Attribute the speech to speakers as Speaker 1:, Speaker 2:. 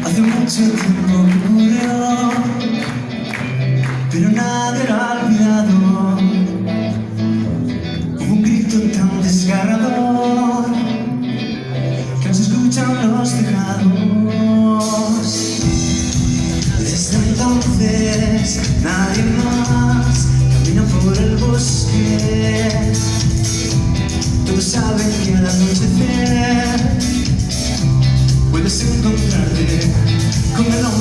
Speaker 1: Hace mucho tiempo que murió, pero nadie lo ha olvidado. Hubo un grito tan desgarrador que aún se escuchan los tejados. Desde entonces nadie más camina por el bosque. Todos saben que al anochecer puedes encontrarte con el hombre